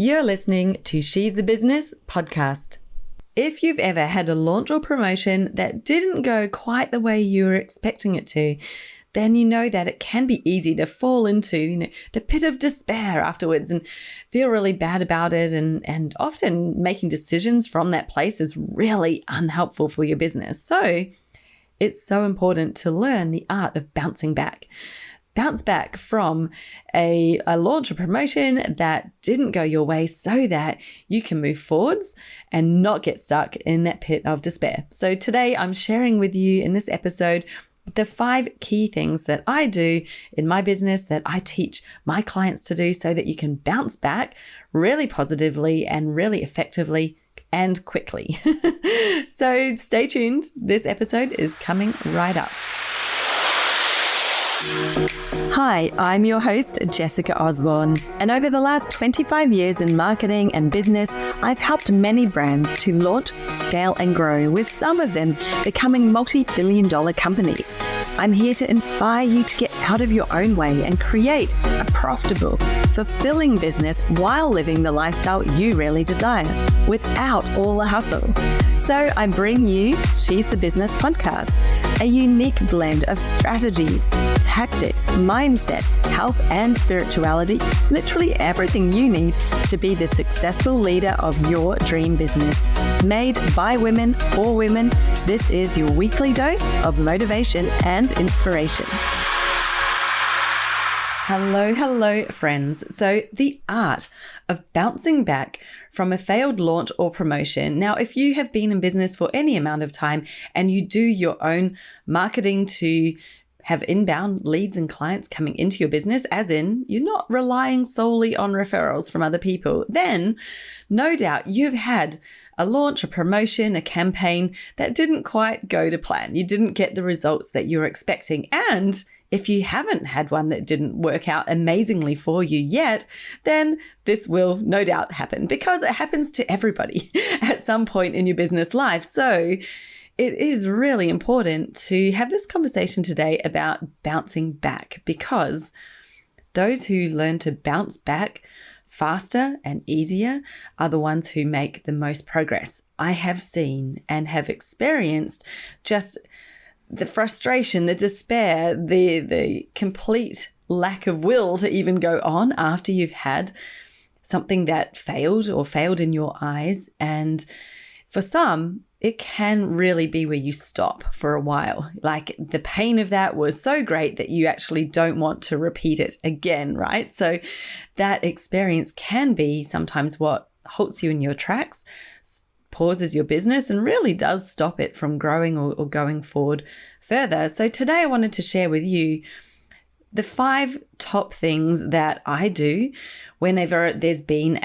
You're listening to She's the Business podcast. If you've ever had a launch or promotion that didn't go quite the way you were expecting it to, then you know that it can be easy to fall into, the pit of despair afterwards and feel really bad about it. And often making decisions from that place is really unhelpful for your business. So it's so important to learn the art of bouncing back. Bounce back from a launch or promotion that didn't go your way so that you can move forwards and not get stuck in that pit of despair. So today I'm sharing with you in this episode the 5 key things that I do in my business that I teach my clients to do so that you can bounce back really positively and really effectively and quickly. So stay tuned. This episode is coming right up. Hi, I'm your host, Jessica Osborne, and over the last 25 years in marketing and business, I've helped many brands to launch, scale, and grow, with some of them becoming multi-billion-dollar companies. I'm here to inspire you to get out of your own way and create a profitable, fulfilling business while living the lifestyle you really desire, without all the hustle. So I bring you She's the Business podcast, a unique blend of strategies, tactics, mindset, health, and spirituality, literally everything you need to be the successful leader of your dream business. Made by women for women, this is your weekly dose of motivation and inspiration. Hello, friends. So the art of bouncing back from a failed launch or promotion. Now, if you have been in business for any amount of time and you do your own marketing to have inbound leads and clients coming into your business, as in you're not relying solely on referrals from other people, then no doubt you've had a launch, a promotion, a campaign that didn't quite go to plan. You didn't get the results that you were expecting. And if you haven't had one that didn't work out amazingly for you yet, then this will no doubt happen because it happens to everybody at some point in your business life. So it is really important to have this conversation today about bouncing back, because those who learn to bounce back faster and easier are the ones who make the most progress. I have seen and have experienced just the frustration, the despair, the complete lack of will to even go on after you've had something that failed or failed in your eyes. And for some, it can really be where you stop for a while. Like the pain of that was so great that you actually don't want to repeat it again, right? So that experience can be sometimes what halts you in your tracks, pauses your business, and really does stop it from growing or going forward further. So today I wanted to share with you the 5 top things that I do whenever there's been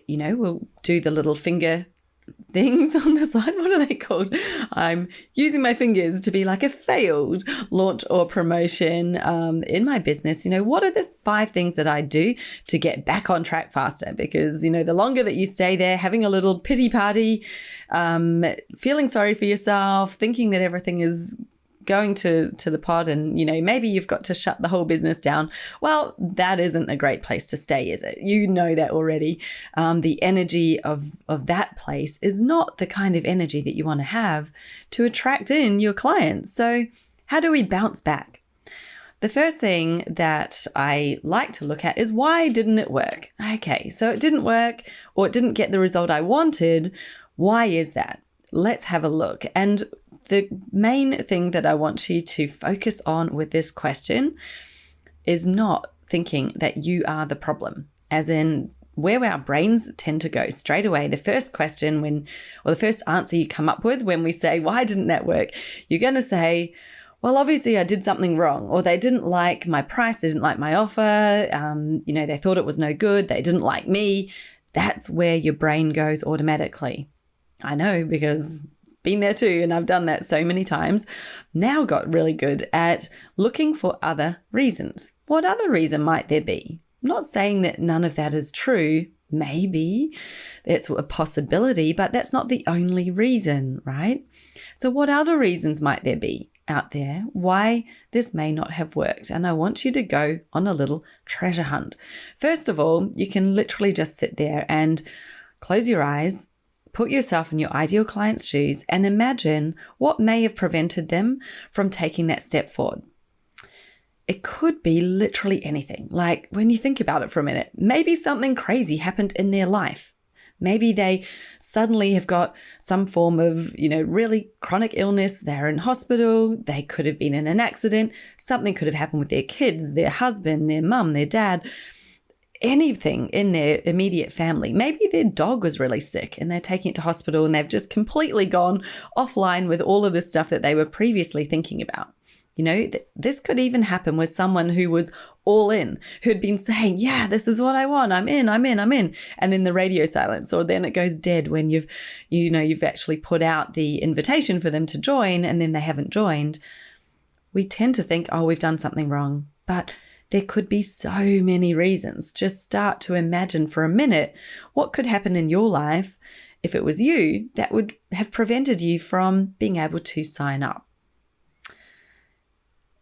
we'll do the little finger things on the side. What are they called? I'm using my fingers to be like a failed launch or promotion in my business. What are the 5 things that I do to get back on track faster? Because, the longer that you stay there, having a little pity party, feeling sorry for yourself, thinking that everything is going to the pod and, maybe you've got to shut the whole business down. Well, that isn't a great place to stay, is it? You know that already. The energy of that place is not the kind of energy that you want to have to attract in your clients. So how do we bounce back? The first thing that I like to look at is, why didn't it work? Okay, so it didn't work, or it didn't get the result I wanted. Why is that? Let's have a look. And the main thing that I want you to focus on with this question is not thinking that you are the problem, as in where our brains tend to go straight away. The first question the first answer you come up with when we say, why didn't that work? You're going to say, well, obviously I did something wrong, or they didn't like my price. They didn't like my offer. They thought it was no good. They didn't like me. That's where your brain goes automatically. I know, because been there too, and I've done that so many times. Now got really good at looking for other reasons. What other reason might there be? I'm not saying that none of that is true. Maybe it's a possibility, but that's not the only reason, right? So what other reasons might there be? out there why this may not have worked. And I want you to go on a little treasure hunt. First of all, you can literally just sit there and close your eyes, put yourself in your ideal client's shoes, and imagine what may have prevented them from taking that step forward. It could be literally anything. Like when you think about it for a minute, maybe something crazy happened in their life. Maybe they suddenly have got some form of, really chronic illness. They're in hospital. They could have been in an accident. Something could have happened with their kids, their husband, their mum, their dad, anything in their immediate family. Maybe their dog was really sick and they're taking it to hospital and they've just completely gone offline with all of the stuff that they were previously thinking about. This could even happen with someone who was all in, who'd been saying, yeah, this is what I want. I'm in. And then the radio silence, or then it goes dead when you've actually put out the invitation for them to join and then they haven't joined. We tend to think, oh, we've done something wrong, but there could be so many reasons. Just start to imagine for a minute what could happen in your life if it was you that would have prevented you from being able to sign up.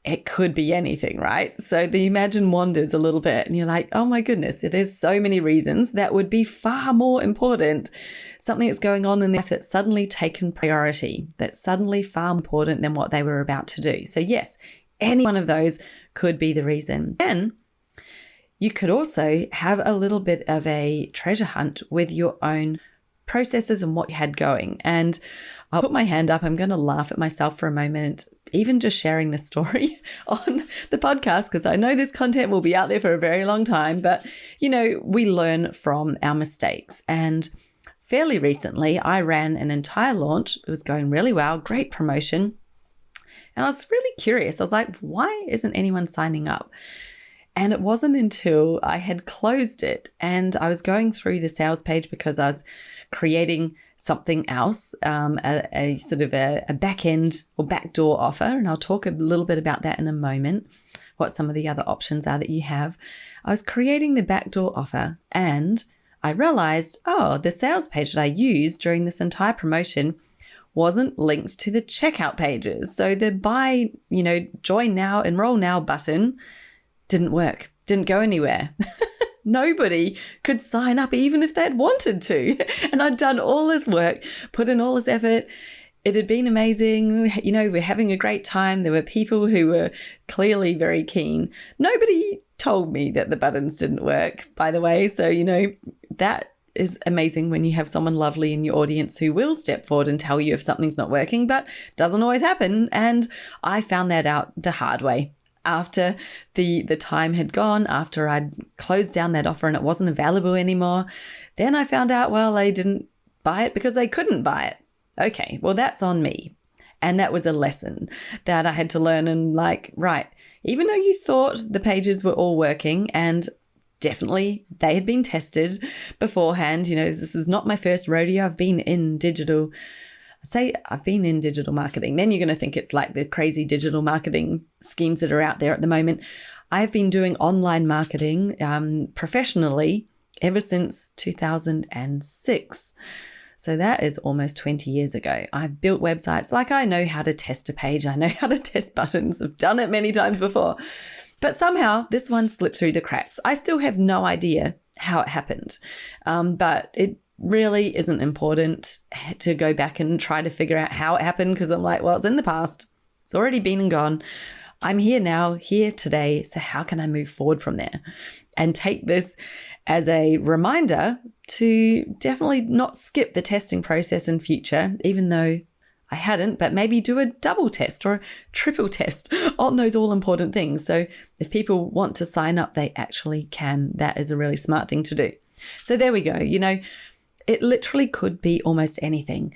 It could be anything, right? So the imagine wanders a little bit and you're like, oh my goodness, there's so many reasons that would be far more important. Something that's going on in their life that's suddenly taken priority, that's suddenly far more important than what they were about to do. So yes, any one of those could be the reason. Then you could also have a little bit of a treasure hunt with your own processes and what you had going. And I'll put my hand up. I'm going to laugh at myself for a moment, even just sharing this story on the podcast, because I know this content will be out there for a very long time. But, we learn from our mistakes. And fairly recently, I ran an entire launch. It was going really well, great promotion. And I was really curious. I was like, why isn't anyone signing up? And it wasn't until I had closed it and I was going through the sales page because I was creating something else, a sort of a back end or backdoor offer. And I'll talk a little bit about that in a moment, what some of the other options are that you have. I was creating the backdoor offer and I realized, the sales page that I used during this entire promotion wasn't linked to the checkout pages. So the buy, join now, enroll now button didn't work, didn't go anywhere. Nobody could sign up even if they'd wanted to. And I'd done all this work, put in all this effort. It had been amazing. We're having a great time. There were people who were clearly very keen. Nobody told me that the buttons didn't work, by the way. So, that is amazing when you have someone lovely in your audience who will step forward and tell you if something's not working, but doesn't always happen. And I found that out the hard way. After the time had gone, after I'd closed down that offer and it wasn't available anymore, then I found out, they didn't buy it because they couldn't buy it. Okay, well, that's on me. And that was a lesson that I had to learn. And right, even though you thought the pages were all working and definitely they had been tested beforehand, this is not my first rodeo. I've been in digital marketing, then you're going to think it's like the crazy digital marketing schemes that are out there at the moment. I've been doing online marketing professionally ever since 2006. So that is almost 20 years ago. I've built websites. I know how to test a page. I know how to test buttons. I've done it many times before. But somehow this one slipped through the cracks. I still have no idea how it happened. But it really isn't important to go back and try to figure out how it happened because I'm like, it's in the past. It's already been and gone. I'm here now, here today. So how can I move forward from there and take this as a reminder to definitely not skip the testing process in future, even though I hadn't, but maybe do a double test or a triple test on those all important things. So if people want to sign up, they actually can. That is a really smart thing to do. So there we go. It literally could be almost anything.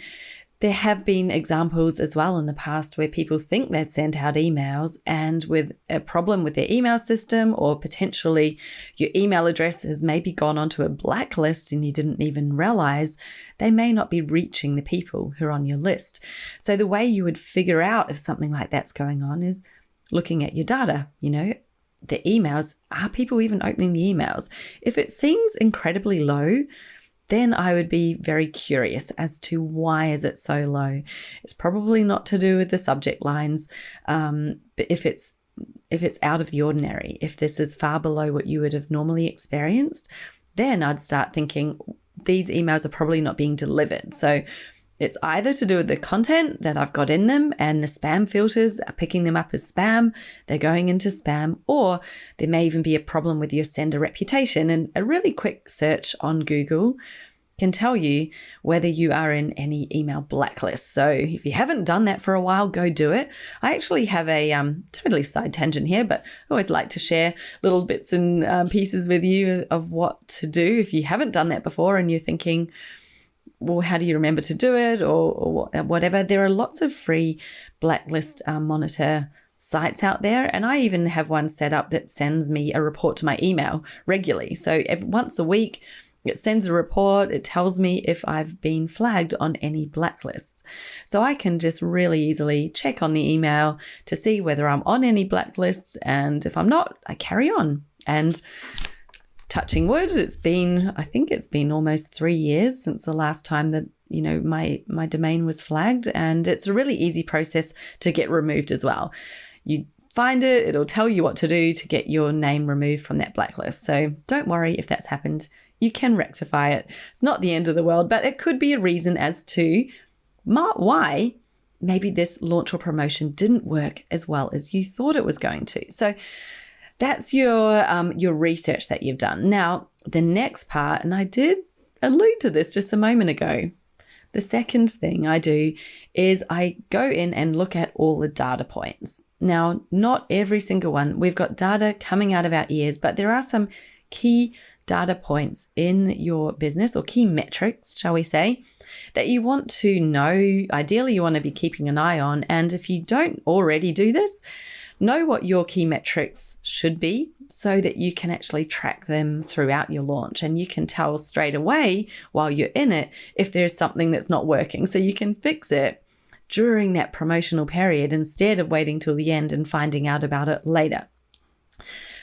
There have been examples as well in the past where people think they've sent out emails and with a problem with their email system, or potentially your email address has maybe gone onto a blacklist and you didn't even realize they may not be reaching the people who are on your list. So the way you would figure out if something like that's going on is looking at your data. The emails, are people even opening the emails? If it seems incredibly low, then I would be very curious as to why is it so low. It's probably not to do with the subject lines, but if it's out of the ordinary, if this is far below what you would have normally experienced, then I'd start thinking these emails are probably not being delivered. So it's either to do with the content that I've got in them and the spam filters are picking them up as spam, they're going into spam, or there may even be a problem with your sender reputation. And a really quick search on Google can tell you whether you are in any email blacklist. So if you haven't done that for a while, go do it. I actually have a totally side tangent here, but I always like to share little bits and pieces with you of what to do if you haven't done that before and you're thinking, well, how do you remember to do it or whatever? There are lots of free blacklist monitor sites out there. And I even have one set up that sends me a report to my email regularly. So once a week, it sends a report. It tells me if I've been flagged on any blacklists. So I can just really easily check on the email to see whether I'm on any blacklists. And if I'm not, I carry on. And touching wood, I think it's been almost 3 years since the last time that, my domain was flagged. And it's a really easy process to get removed as well. You find it, it'll tell you what to do to get your name removed from that blacklist. So don't worry if that's happened. You can rectify it. It's not the end of the world, but it could be a reason as to why maybe this launch or promotion didn't work as well as you thought it was going to. So that's your research that you've done. Now, the next part, and I did allude to this just a moment ago, the second thing I do is I go in and look at all the data points. Now, not every single one. We've got data coming out of our ears, but there are some key data points in your business, or key metrics, shall we say, that you want to know. Ideally, you want to be keeping an eye on. And if you don't already do this, know what your key metrics should be so that you can actually track them throughout your launch. And you can tell straight away while you're in it if there's something that's not working, so you can fix it during that promotional period instead of waiting till the end and finding out about it later.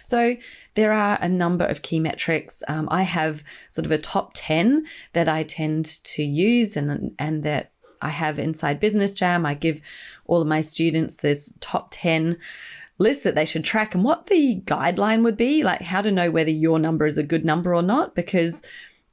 So there are a number of key metrics. I have sort of a top 10 that I tend to use and that I have inside Business Jam. I give all of my students this top 10 list that they should track and what the guideline would be, like how to know whether your number is a good number or not. Because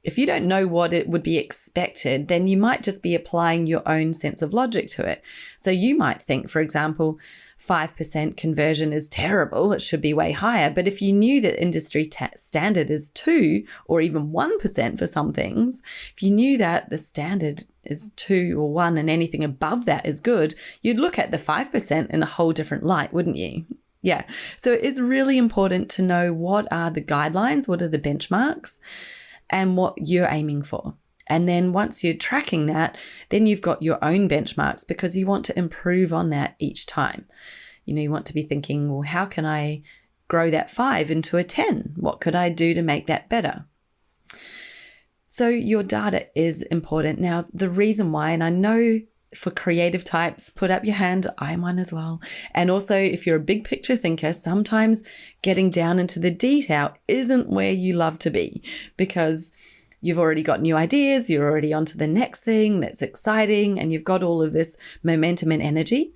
if you don't know what it would be expected, then you might just be applying your own sense of logic to it. So you might think, for example, 5% conversion is terrible. It should be way higher. But if you knew that industry standard is 2 or even 1% for some things, if you knew that the standard is 2 or 1 and anything above that is good, you'd look at the 5% in a whole different light, wouldn't you? Yeah. So it is really important to know what are the guidelines, what are the benchmarks, and what you're aiming for. And then once you're tracking that, then you've got your own benchmarks because you want to improve on that each time. You want to be thinking, well, how can I grow that 5 into a 10? What could I do to make that better? So your data is important. Now, the reason why, and I know for creative types, put up your hand, I'm one as well. And also, if you're a big picture thinker, sometimes getting down into the detail isn't where you love to be because you've already got new ideas, you're already on to the next thing that's exciting, and you've got all of this momentum and energy.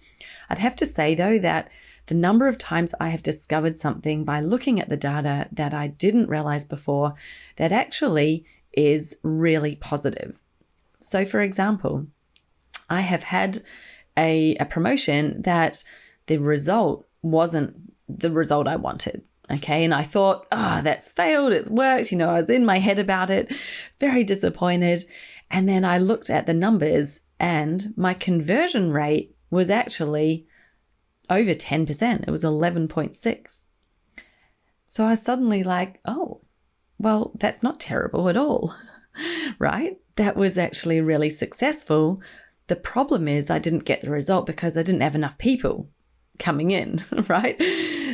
I'd have to say, though, that the number of times I have discovered something by looking at the data that I didn't realize before that actually is really positive. So, for example, I have had a promotion that the result wasn't the result I wanted. Okay. And I thought, that's failed. It's worked. I was in my head about it, very disappointed. And then I looked at the numbers and my conversion rate was actually over 10%. It was 11.6. So I was suddenly like, oh, well, that's not terrible at all, right? That was actually really successful. The problem is I didn't get the result because I didn't have enough people coming in, right?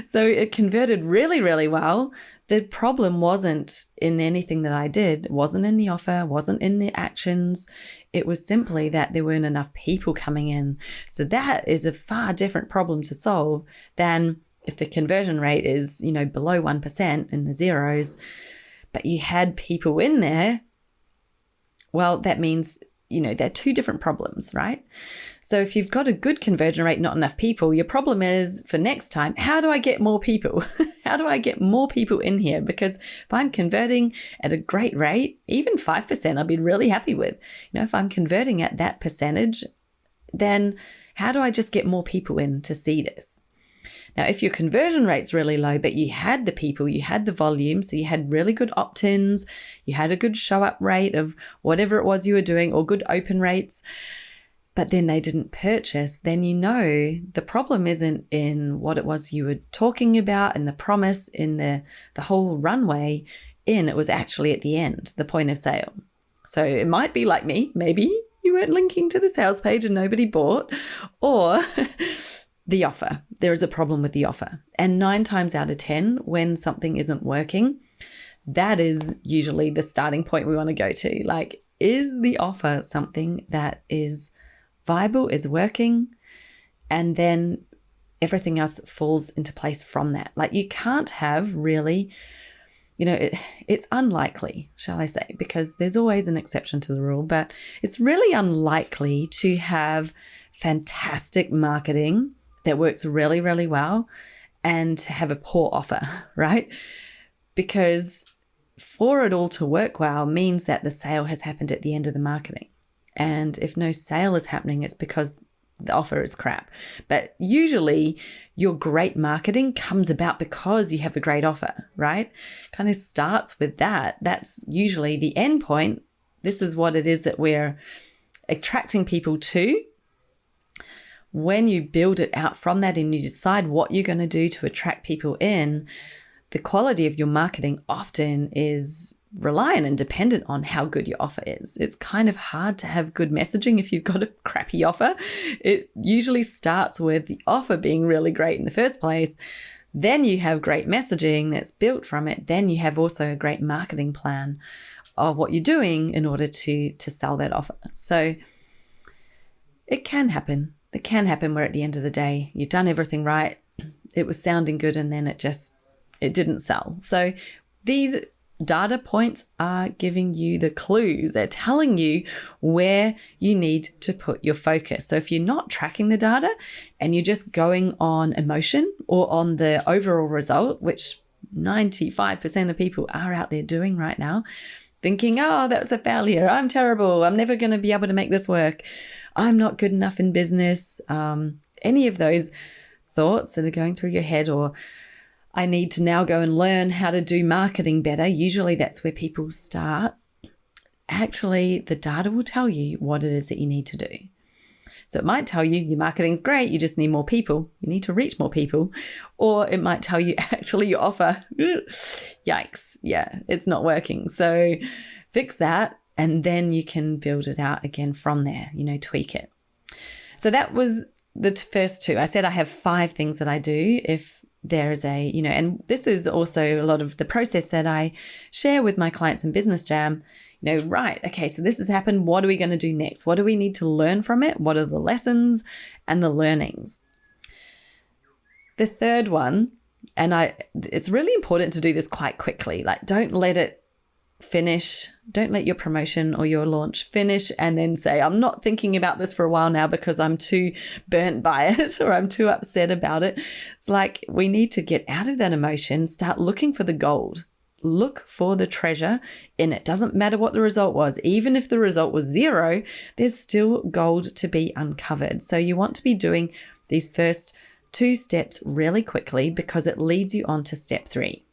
So it converted really, really well. The problem wasn't in anything that I did. It wasn't in the offer, wasn't in the actions. It was simply that there weren't enough people coming in. So that is a far different problem to solve than if the conversion rate is, below 1% in the zeros, but you had people in there Well, that means, they're two different problems, right? So if you've got a good conversion rate, not enough people, your problem is for next time, how do I get more people? How do I get more people in here? Because if I'm converting at a great rate, even 5%, I'd be really happy with. If I'm converting at that percentage, then how do I just get more people in to see this? Now, if your conversion rate's really low, but you had the people, you had the volume, so you had really good opt-ins, you had a good show-up rate of whatever it was you were doing, or good open rates, but then they didn't purchase, then the problem isn't in what it was you were talking about and the promise in the whole runway in. It was actually at the end, the point of sale. So it might be like me, maybe you weren't linking to the sales page and nobody bought, or the offer. There is a problem with the offer. And 9 times out of 10, when something isn't working, that is usually the starting point we want to go to. Like, is the offer something that is viable, is working? And then everything else falls into place from that. Like, you can't have really, it's unlikely, shall I say, because there's always an exception to the rule, but it's really unlikely to have fantastic marketing that works really, really well and to have a poor offer, right? Because for it all to work well means that the sale has happened at the end of the marketing. And if no sale is happening, it's because the offer is crap. But usually your great marketing comes about because you have a great offer, right? Kind of starts with that. That's usually the end point. This is what it is that we're attracting people to. When you build it out from that and you decide what you're going to do to attract people in, the quality of your marketing often is reliant and dependent on how good your offer is. It's kind of hard to have good messaging if you've got a crappy offer. It usually starts with the offer being really great in the first place. Then you have great messaging that's built from it. Then you have also a great marketing plan of what you're doing in order to sell that offer. So it can happen. It can happen where at the end of the day, you've done everything right. It was sounding good and then it didn't sell. So these data points are giving you the clues. They're telling you where you need to put your focus. So if you're not tracking the data and you're just going on emotion or on the overall result, which 95% of people are out there doing right now, thinking, oh, that was a failure. I'm terrible. I'm never going to be able to make this work. I'm not good enough in business. Any of those thoughts that are going through your head, or I need to now go and learn how to do marketing better. Usually that's where people start. Actually, the data will tell you what it is that you need to do. So it might tell you your marketing's great, you just need more people. You need to reach more people. Or it might tell you actually your offer, yikes, yeah, it's not working. So fix that and then you can build it out again from there, tweak it. So that was the first 2. I said I have 5 things that I do if there is and this is also a lot of the process that I share with my clients in Business Jam. Right, okay, so this has happened. What are we going to do next? What do we need to learn from it? What are the lessons and the learnings? The third one, and it's really important to do this quite quickly. Like, don't let it finish. Don't let your promotion or your launch finish and then say, I'm not thinking about this for a while now because I'm too burnt by it or I'm too upset about it. It's like we need to get out of that emotion, start looking for the gold. Look for the treasure in it. Doesn't matter what the result was. Even if the result was 0, there's still gold to be uncovered. So you want to be doing these first 2 steps really quickly because it leads you on to step 3.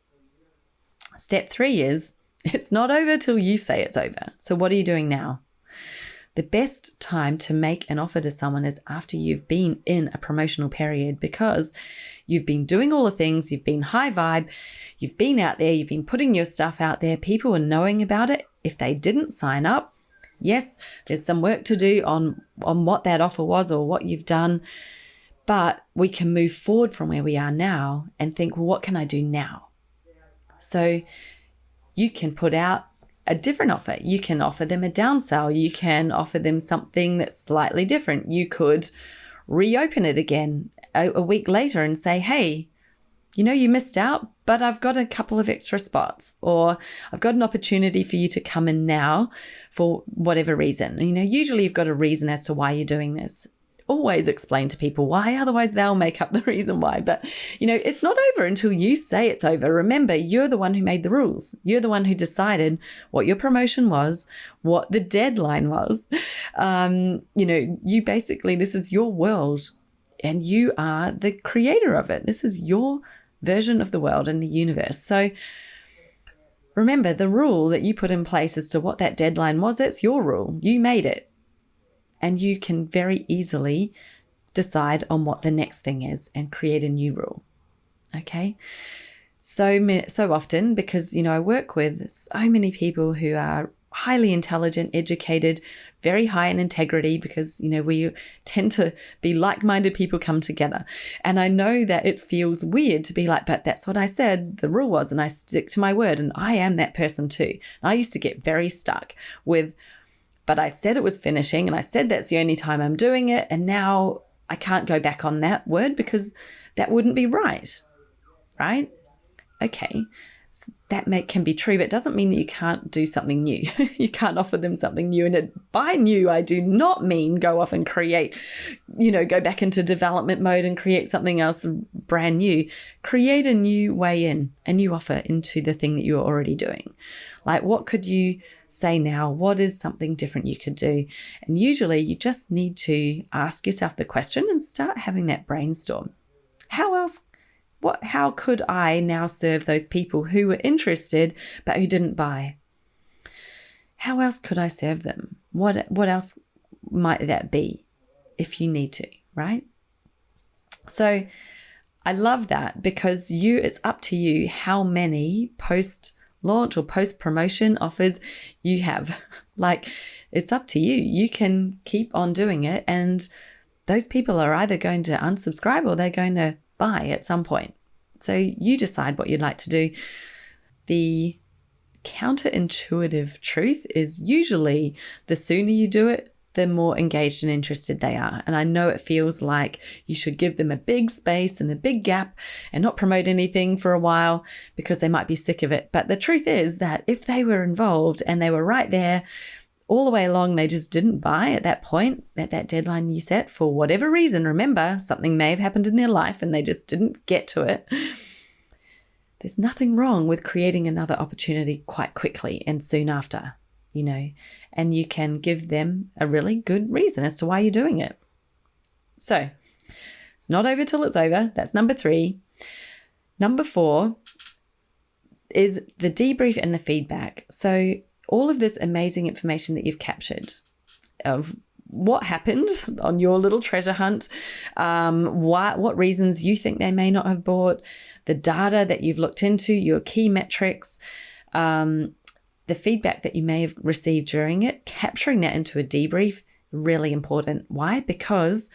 Step 3 is it's not over till you say it's over. So what are you doing now? The best time to make an offer to someone is after you've been in a promotional period, because you've been doing all the things, you've been high vibe, you've been out there, you've been putting your stuff out there, people are knowing about it. If they didn't sign up, yes, there's some work to do on what that offer was or what you've done, but we can move forward from where we are now and think, well, what can I do now? So you can put out a different offer. You can offer them a downsell. You can offer them something that's slightly different. You could reopen it again a week later and say, hey, you missed out, but I've got a couple of extra spots, or I've got an opportunity for you to come in now for whatever reason. Usually you've got a reason as to why you're doing this. Always explain to people why, otherwise they'll make up the reason why. But, it's not over until you say it's over. Remember, you're the one who made the rules. You're the one who decided what your promotion was, what the deadline was. You basically, this is your world and you are the creator of it. This is your version of the world and the universe. So remember, the rule that you put in place as to what that deadline was, that's your rule. You made it. And you can very easily decide on what the next thing is and create a new rule. Okay? So often, because, I work with so many people who are highly intelligent, educated, very high in integrity, because, we tend to be like-minded people come together. And I know that it feels weird to be like, but that's what I said the rule was, and I stick to my word, and I am that person too. And I used to get very stuck with, but I said it was finishing, and I said that's the only time I'm doing it, and now I can't go back on that word because that wouldn't be right? Okay, so that can be true, but it doesn't mean that you can't do something new. You can't offer them something new. And by new, I do not mean go off and create, go back into development mode and create something else brand new. Create a new way in, a new offer into the thing that you're already doing. Like, what could you say now? What is something different you could do? And usually you just need to ask yourself the question and start having that brainstorm. How could I now serve those people who were interested but who didn't buy? How else could I serve them? What else might that be if you need to, right? So I love that, because it's up to you how many post-launch or post-promotion offers you have. Like, it's up to you. You can keep on doing it, and those people are either going to unsubscribe or they're going to buy at some point. So you decide what you'd like to do. The counterintuitive truth is usually the sooner you do it, the more engaged and interested they are. And I know it feels like you should give them a big space and a big gap and not promote anything for a while because they might be sick of it. But the truth is that if they were involved and they were right there all the way along, they just didn't buy at that point, at that deadline you set for whatever reason. Remember, something may have happened in their life and they just didn't get to it. There's nothing wrong with creating another opportunity quite quickly and soon after, and you can give them a really good reason as to why you're doing it. So it's not over till it's over. That's number 3. Number 4 is the debrief and the feedback. So all of this amazing information that you've captured of what happened on your little treasure hunt, what reasons you think they may not have bought, the data that you've looked into, your key metrics, the feedback that you may have received during it, capturing that into a debrief, really important. Why? Because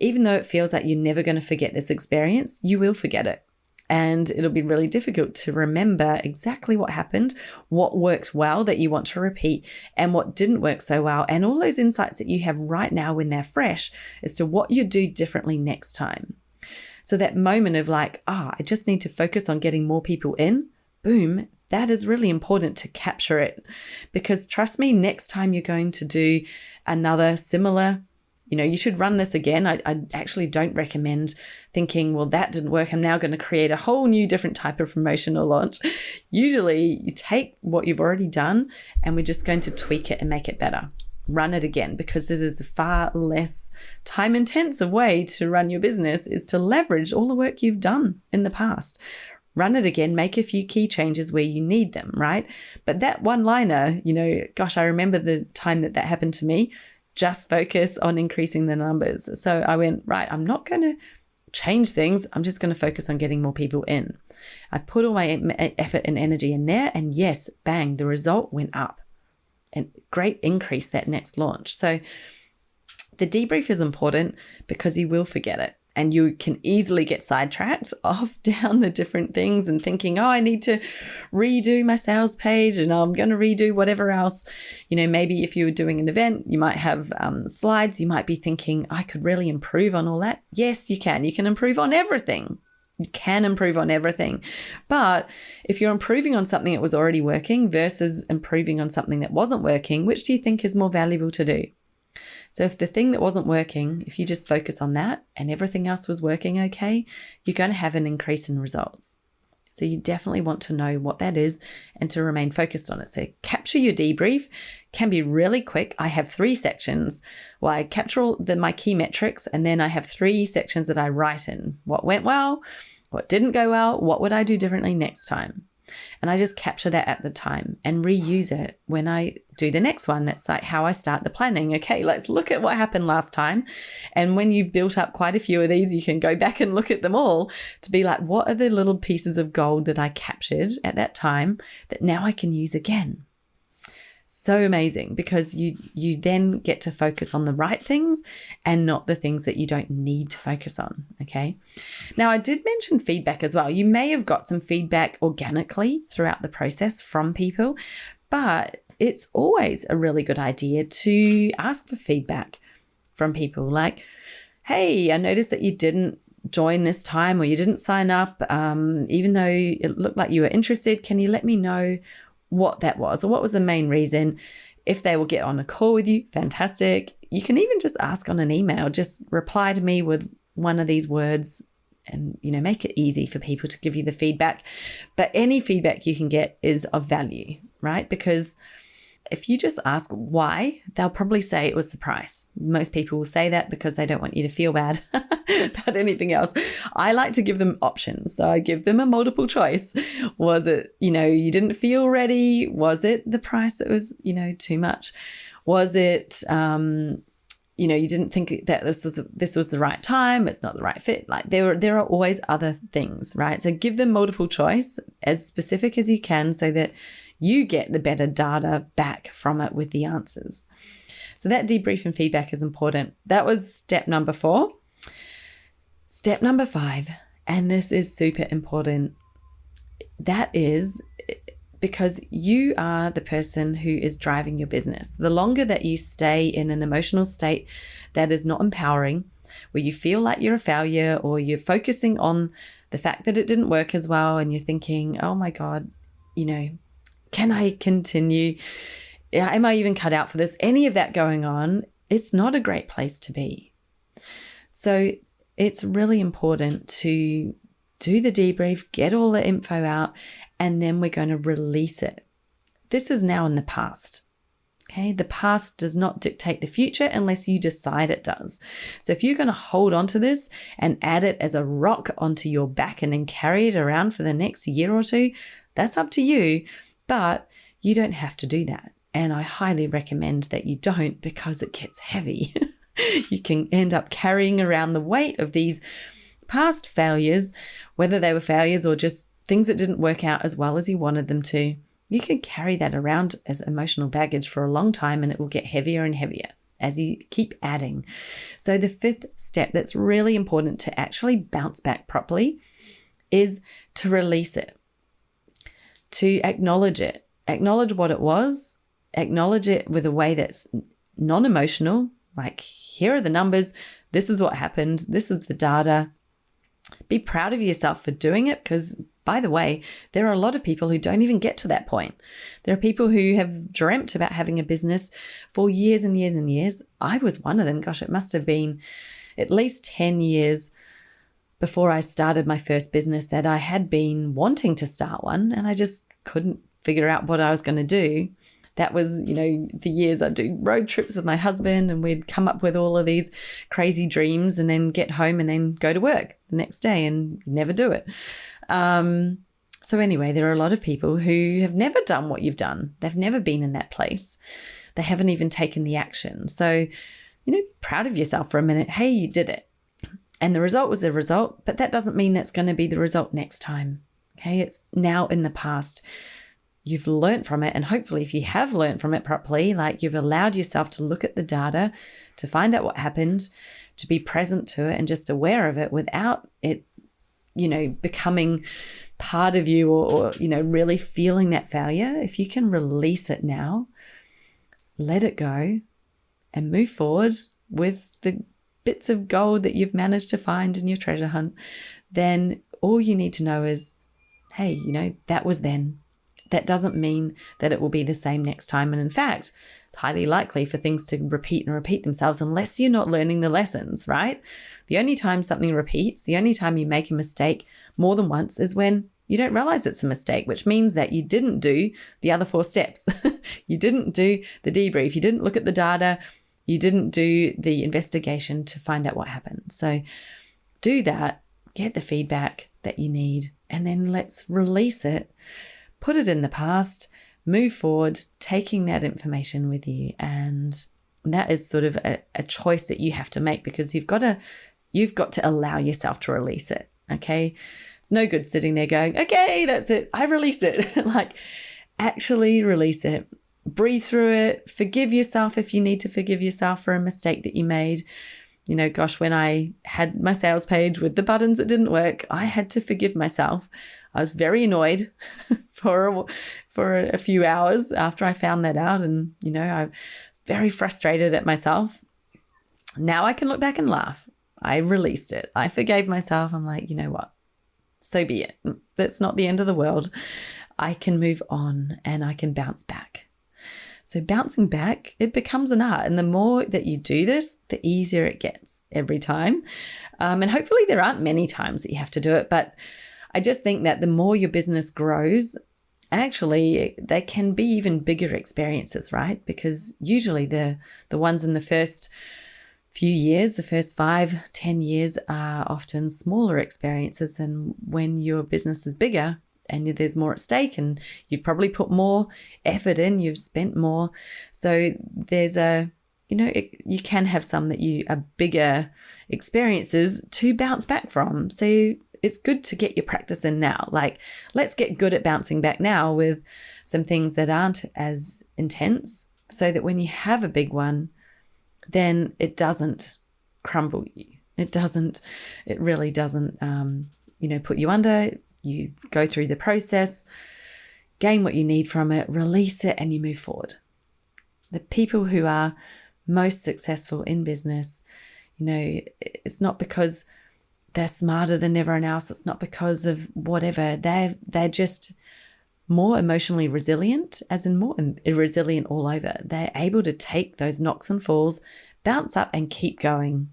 even though it feels like you're never going to forget this experience, you will forget it. And it'll be really difficult to remember exactly what happened, what worked well that you want to repeat, and what didn't work so well. And all those insights that you have right now when they're fresh as to what you do differently next time. So that moment of like, I just need to focus on getting more people in, boom, that is really important to capture it. Because trust me, next time you're going to do another similar, you should run this again. I actually don't recommend thinking, well, that didn't work, I'm now going to create a whole new different type of promotion or launch. Usually you take what you've already done and we're just going to tweak it and make it better. Run it again, because it is a far less time intensive way to run your business, is to leverage all the work you've done in the past. Run it again, make a few key changes where you need them, right? But that one-liner, gosh, I remember the time that happened to me. Just focus on increasing the numbers. So I went, right, I'm not going to change things. I'm just going to focus on getting more people in. I put all my effort and energy in there, and yes, bang, the result went up. And great increase that next launch. So the debrief is important because you will forget it. And you can easily get sidetracked off down the different things and thinking, I need to redo my sales page and I'm going to redo whatever else. Maybe if you were doing an event, you might have slides. You might be thinking, I could really improve on all that. Yes, you can. You can improve on everything. You can improve on everything. But if you're improving on something that was already working versus improving on something that wasn't working, which do you think is more valuable to do? So if the thing that wasn't working, if you just focus on that and everything else was working okay, you're going to have an increase in results. So you definitely want to know what that is and to remain focused on it. So capture your debrief can be really quick. I have 3 sections where I capture all my key metrics, and then I have 3 sections that I write in. What went well, what didn't go well, what would I do differently next time? And I just capture that at the time and reuse it when I do the next one. It's like how I start the planning. Okay, let's look at what happened last time. And when you've built up quite a few of these, you can go back and look at them all to be like, what are the little pieces of gold that I captured at that time that now I can use again? So amazing, because you then get to focus on the right things and not the things that you don't need to focus on. Okay. Now, I did mention feedback as well. You may have got some feedback organically throughout the process from people, but it's always a really good idea to ask for feedback from people like, hey, I noticed that you didn't join this time or you didn't sign up, even though it looked like you were interested. Can you let me know what that was, or what was the main reason? If they will get on a call with you, fantastic. You can even just ask on an email, just reply to me with one of these words and, make it easy for people to give you the feedback. But any feedback you can get is of value, right? Because if you just ask why, they'll probably say it was the price. Most people will say that because they don't want you to feel bad about anything else. I like to give them options. So I give them a multiple choice. Was it, you didn't feel ready? Was it the price that was, too much? Was it, you didn't think that this was the right time? It's not the right fit. Like there are always other things, right? So give them multiple choice, as specific as you can, so that you get the better data back from it with the answers. So that debrief and feedback is important. That was step number 4. Step number 5, and this is super important. That is because you are the person who is driving your business. The longer that you stay in an emotional state that is not empowering, where you feel like you're a failure, or you're focusing on the fact that it didn't work as well, and you're thinking, oh my God, can I continue? Am I even cut out for this? Any of that going on, it's not a great place to be. So it's really important to do the debrief, get all the info out, and then we're going to release it. This is now in the past. Okay, the past does not dictate the future unless you decide it does. So if you're going to hold on to this and add it as a rock onto your back and then carry it around for the next year or 2, that's up to you. But you don't have to do that. And I highly recommend that you don't, because it gets heavy. You can end up carrying around the weight of these past failures, whether they were failures or just things that didn't work out as well as you wanted them to. You can carry that around as emotional baggage for a long time, and it will get heavier and heavier as you keep adding. So the 5th step that's really important to actually bounce back properly is to release it. To acknowledge it, acknowledge what it was, acknowledge it with a way that's non-emotional, like here are the numbers, this is what happened, this is the data. Be proud of yourself for doing it, because, by the way, there are a lot of people who don't even get to that point. There are people who have dreamt about having a business for years and years and years. I was one of them. Gosh, it must have been at least 10 years before I started my first business that I had been wanting to start one, and I just couldn't figure out what I was going to do. That was, the years I'd do road trips with my husband, and we'd come up with all of these crazy dreams and then get home and then go to work the next day and never do it. So anyway, there are a lot of people who have never done what you've done. They've never been in that place. They haven't even taken the action. So, be proud of yourself for a minute. Hey, you did it. And the result was the result, but that doesn't mean that's going to be the result next time. Okay, it's now in the past. You've learned from it, and hopefully if you have learned from it properly, like you've allowed yourself to look at the data, to find out what happened, to be present to it and just aware of it without it, becoming part of you or really feeling that failure. If you can release it now, let it go and move forward with the bits of gold that you've managed to find in your treasure hunt, then all you need to know is, hey, that was then. That doesn't mean that it will be the same next time. And in fact, it's highly likely for things to repeat and repeat themselves unless you're not learning the lessons, right? The only time something repeats, the only time you make a mistake more than once is when you don't realize it's a mistake, which means that you didn't do the other 4 steps. You didn't do the debrief. You didn't look at the data. You didn't do the investigation to find out what happened. So do that, get the feedback that you need, and then let's release it, put it in the past, move forward, taking that information with you. And that is sort of a choice that you have to make, because you've got to allow yourself to release it. Okay. It's no good sitting there going, okay, that's it, I release it. Like, actually release it, breathe through it, forgive yourself if you need to forgive yourself for a mistake that you made. Gosh, when I had my sales page with the buttons that didn't work, I had to forgive myself. I was very annoyed for a few hours after I found that out. And, I was very frustrated at myself. Now I can look back and laugh. I released it. I forgave myself. I'm like, you know what? So be it. That's not the end of the world. I can move on and I can bounce back. So bouncing back, it becomes an art. And the more that you do this, the easier it gets every time. And hopefully there aren't many times that you have to do it. But I just think that the more your business grows, actually, there can be even bigger experiences, right? Because usually the ones in the first few years, the first 5-10 years, are often smaller experiences. And when your business is bigger, and there's more at stake, and you've probably put more effort in, you've spent more. So there's you can have some that you are bigger experiences to bounce back from. So it's good to get your practice in now. Like, let's get good at bouncing back now with some things that aren't as intense, so that when you have a big one, then it doesn't crumble you. It really doesn't, put you under. You go through the process, gain what you need from it, release it, and you move forward. The people who are most successful in business, it's not because they're smarter than everyone else. It's not because of whatever. They're just more emotionally resilient, as in more resilient all over. They're able to take those knocks and falls, bounce up, and keep going.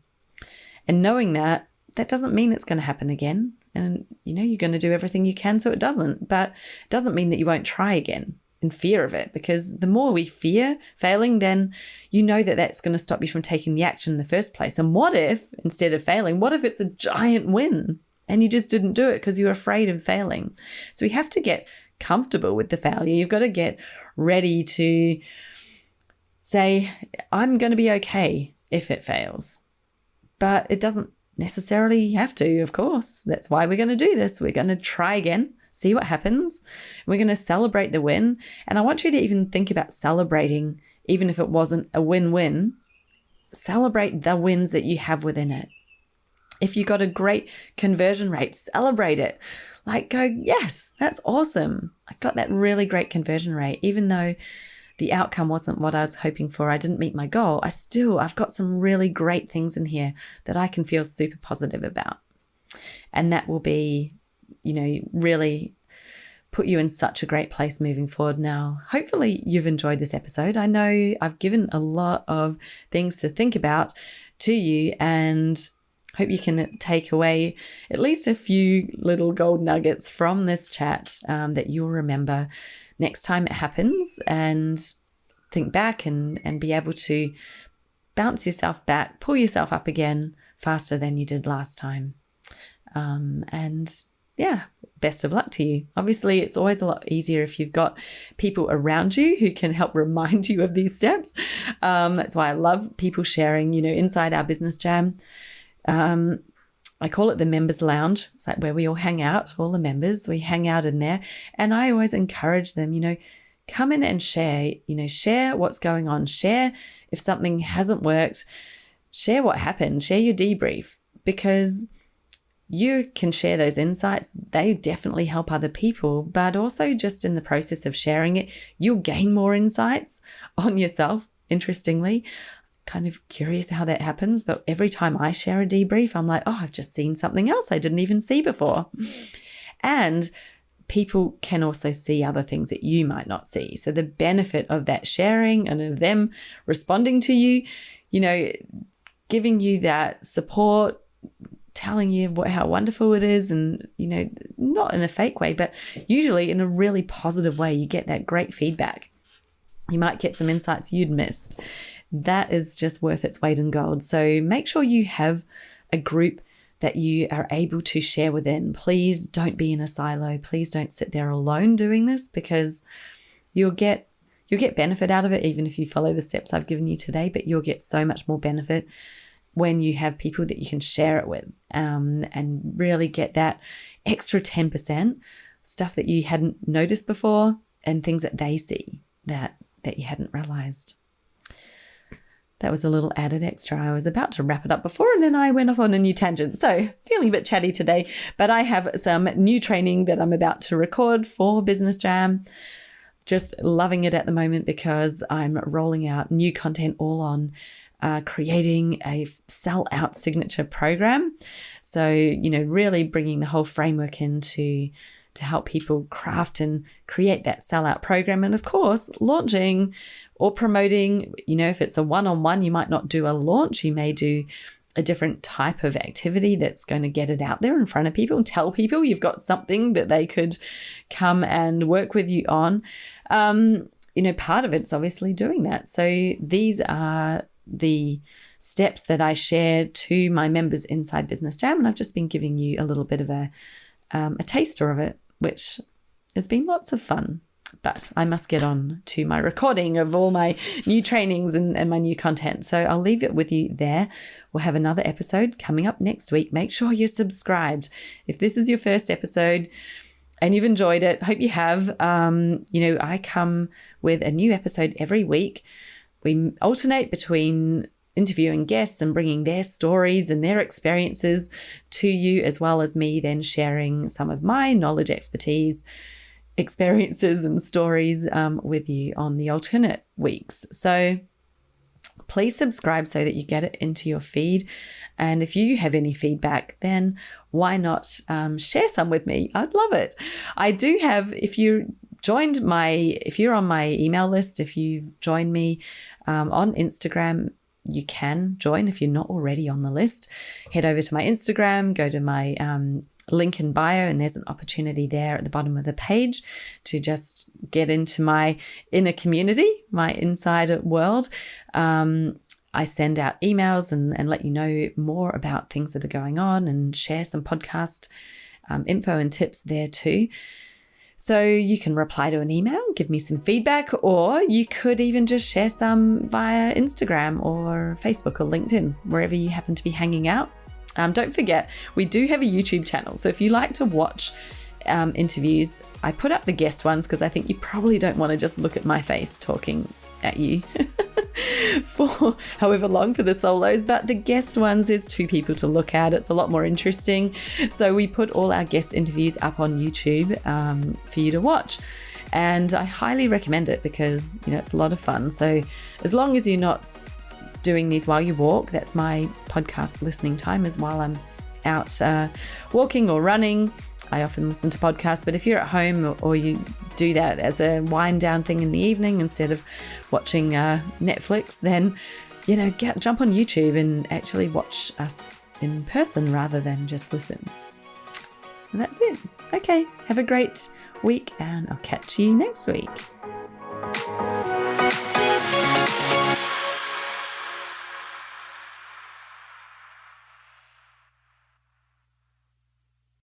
And knowing that doesn't mean it's going to happen again. And, you're going to do everything you can so it doesn't. But it doesn't mean that you won't try again in fear of it. Because the more we fear failing, then that's going to stop you from taking the action in the first place. And what if, instead of failing, what if it's a giant win and you just didn't do it because you were afraid of failing? So we have to get comfortable with the failure. You've got to get ready to say, I'm going to be okay if it fails. But it doesn't necessarily have to, of course. That's why we're going to do this. We're going to try again, see what happens. We're going to celebrate the win. And I want you to even think about celebrating, even if it wasn't a win-win, celebrate the wins that you have within it. If you got a great conversion rate, celebrate it. Like, go, yes, that's awesome. I got that really great conversion rate. Even though the outcome wasn't what I was hoping for, I didn't meet my goal, I've got some really great things in here that I can feel super positive about. And that will be, really put you in such a great place moving forward. Now, hopefully you've enjoyed this episode. I know I've given a lot of things to think about to you, and hope you can take away at least a few little gold nuggets from this chat that you'll remember next time it happens, and think back and be able to bounce yourself back, pull yourself up again faster than you did last time. And yeah, best of luck to you. Obviously, it's always a lot easier if you've got people around you who can help remind you of these steps. That's why I love people sharing, inside our business jam. I call it the members lounge. It's like where we all hang out, all the members, we hang out in there. And I always encourage them, come in and share, share what's going on, share if something hasn't worked, share what happened, share your debrief, because you can share those insights. They definitely help other people, but also just in the process of sharing it, you'll gain more insights on yourself, interestingly. kind of curious how that happens. But every time I share a debrief, I'm like, oh, I've just seen something else I didn't even see before. And people can also see other things that you might not see. So the benefit of that sharing and of them responding to you, giving you that support, telling you how wonderful it is, and, not in a fake way, but usually in a really positive way. You get that great feedback. You might get some insights you'd missed. That is just worth its weight in gold. So make sure you have a group that you are able to share within. Please don't be in a silo. Please don't sit there alone doing this, because you'll get benefit out of it, even if you follow the steps I've given you today, but you'll get so much more benefit when you have people that you can share it with, and really get that extra 10% stuff that you hadn't noticed before, and things that they see that you hadn't realized. That was a little added extra. I was about to wrap it up before, and then I went off on a new tangent. So feeling a bit chatty today, but I have some new training that I'm about to record for Business Jam. Just loving it at the moment, because I'm rolling out new content all on creating a sell-out signature program. So, really bringing the whole framework in to help people craft and create that sell-out program. And of course, launching or promoting, if it's a one-on-one, you might not do a launch. You may do a different type of activity that's going to get it out there in front of people and tell people you've got something that they could come and work with you on. Part of it's obviously doing that. So these are the steps that I share to my members inside Business Jam, and I've just been giving you a little bit of a taster of it, which has been lots of fun. But I must get on to my recording of all my new trainings and my new content. So I'll leave it with you there. We'll have another episode coming up next week. Make sure you're subscribed. If this is your first episode and you've enjoyed it, hope you have. I come with a new episode every week. We alternate between interviewing guests and bringing their stories and their experiences to you, as well as me then sharing some of my knowledge, expertise, experiences and stories with you on the alternate weeks. So please subscribe so that you get it into your feed. And if you have any feedback, then why not share some with me? I'd love it. I do have, if you're on my email list, if you join me on Instagram, you can join if you're not already on the list. Head over to my Instagram, go to my link in bio, and there's an opportunity there at the bottom of the page to just get into my inner community, my inside world. I send out emails and let you know more about things that are going on, and share some podcast info and tips there too. So you can reply to an email, give me some feedback, or you could even just share some via Instagram or Facebook or LinkedIn, wherever you happen to be hanging out. Don't forget, we do have a YouTube channel. So if you like to watch interviews, I put up the guest ones because I think you probably don't want to just look at my face talking at you for however long for the solos, but the guest ones, there's two people to look at. It's a lot more interesting. So we put all our guest interviews up on YouTube for you to watch. And I highly recommend it because, it's a lot of fun. So as long as you're not doing these while you walk, that's my podcast listening time, is while I'm out walking or running. I often listen to podcasts, but if you're at home or you do that as a wind down thing in the evening instead of watching Netflix, then, jump on YouTube and actually watch us in person rather than just listen. And that's it. Okay, have a great week, and I'll catch you next week.